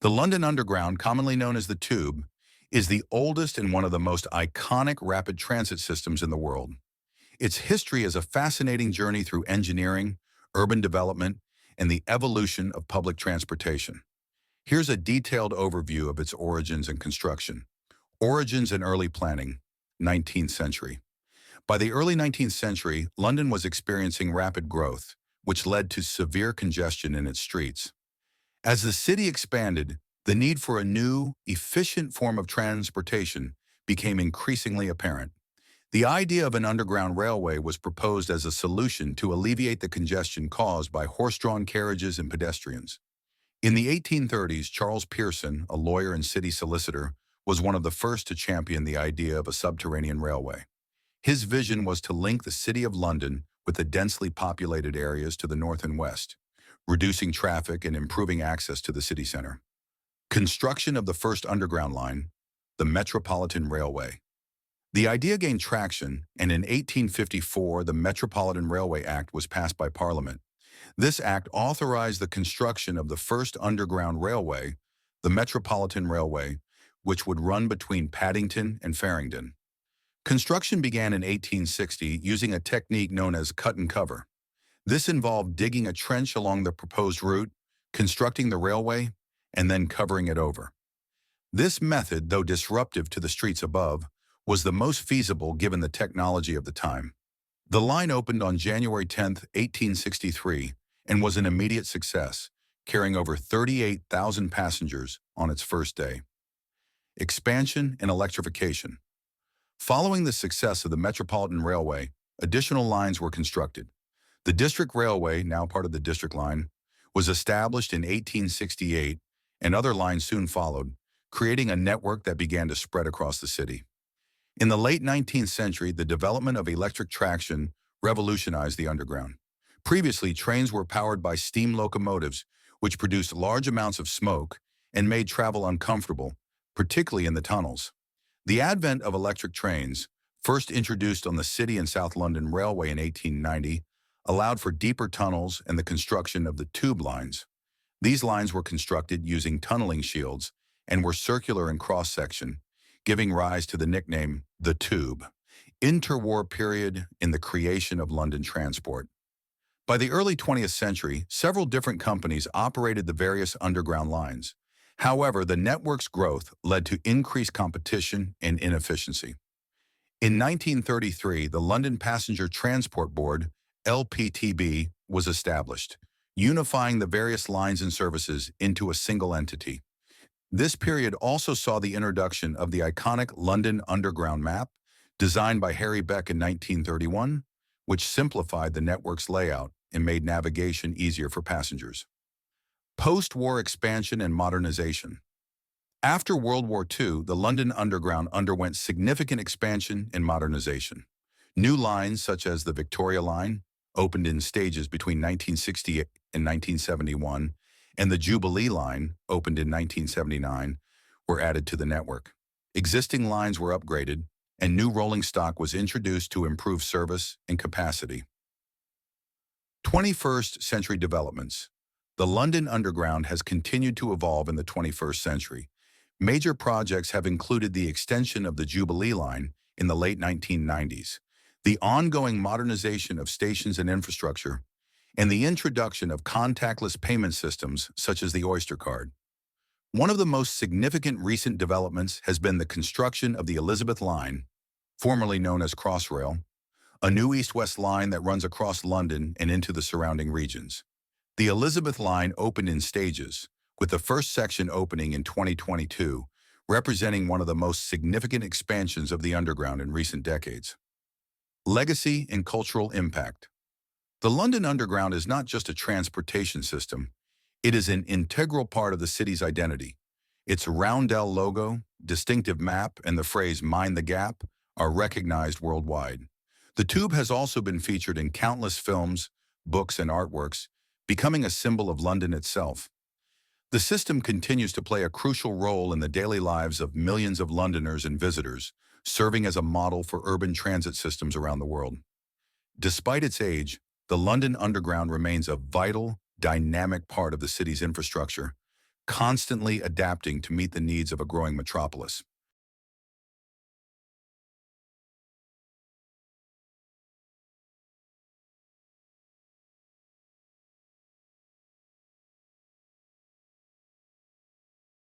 The London Underground, commonly known as the Tube, is the oldest and one of the most iconic rapid transit systems in the world. Its history is a fascinating journey through engineering, urban development, and the evolution of public transportation. Here's a detailed overview of its origins and construction. Origins and early planning, 19th century. By the early 19th century, London was experiencing rapid growth, which led to severe congestion in its streets. As the city expanded, the need for a new, efficient form of transportation became increasingly apparent. The idea of an underground railway was proposed as a solution to alleviate the congestion caused by horse-drawn carriages and pedestrians. In the 1830s, Charles Pearson, a lawyer and city solicitor, was one of the first to champion the idea of a subterranean railway. His vision was to link the City of London with the densely populated areas to the north and west, reducing traffic and improving access to the city center. Construction of the first underground line, the Metropolitan Railway. The idea gained traction, and in 1854 the Metropolitan Railway Act was passed by Parliament. This act authorized the construction of the first underground railway, the Metropolitan Railway, which would run between Paddington and Farringdon. Construction began in 1860 using a technique known as cut and cover. This involved digging a trench along the proposed route, constructing the railway, and then covering it over. This method, though disruptive to the streets above, was the most feasible given the technology of the time. The line opened on January 10, 1863, and was an immediate success, carrying over 38,000 passengers on its first day. Expansion and electrification. Following the success of the Metropolitan Railway, additional lines were constructed. The District Railway, now part of the District Line, was established in 1868, and other lines soon followed, creating a network that began to spread across the city. In the late 19th century, the development of electric traction revolutionized the underground. Previously, trains were powered by steam locomotives, which produced large amounts of smoke and made travel uncomfortable, particularly in the tunnels. The advent of electric trains, first introduced on the City and South London Railway in 1890, allowed for deeper tunnels and the construction of the tube lines. These lines were constructed using tunneling shields and were circular in cross-section, giving rise to the nickname the Tube. Interwar period in the creation of London transport. By the early 20th century, several different companies operated the various underground lines. However, the network's growth led to increased competition and inefficiency. In 1933, the London Passenger Transport Board, LPTB, was established, unifying the various lines and services into a single entity. This period also saw the introduction of the iconic London Underground map, designed by Beck in 1931, which simplified the network's layout and made navigation easier for passengers. Post-war expansion and modernization. After World War II, the London Underground underwent significant expansion and modernization. New lines, such as the Victoria Line, opened in stages between 1960 and 1971, and the Jubilee Line, opened in 1979, were added to the network. Existing lines were upgraded, and new rolling stock was introduced to improve service and capacity. 21st century developments. The London Underground has continued to evolve in the 21st century. Major projects have included the extension of the Jubilee Line in the late 1990s, the ongoing modernization of stations and infrastructure, and the introduction of contactless payment systems such as the Oyster card. One of the most significant recent developments has been the construction of the Elizabeth Line, formerly known as Crossrail, a new east-west line that runs across London and into the surrounding regions. The Elizabeth Line opened in stages, with the first section opening in 2022, representing one of the most significant expansions of the Underground in recent decades. Legacy and cultural impact. The London Underground is not just a transportation system, it is an integral part of the city's identity. Its roundel logo, distinctive map, and the phrase "Mind the Gap" are recognized worldwide. The Tube has also been featured in countless films, books, and artworks, becoming a symbol of London itself. The system continues to play a crucial role in the daily lives of millions of Londoners and visitors, serving as a model for urban transit systems around the world. Despite its age, the London Underground remains a vital, dynamic part of the city's infrastructure, constantly adapting to meet the needs of a growing metropolis.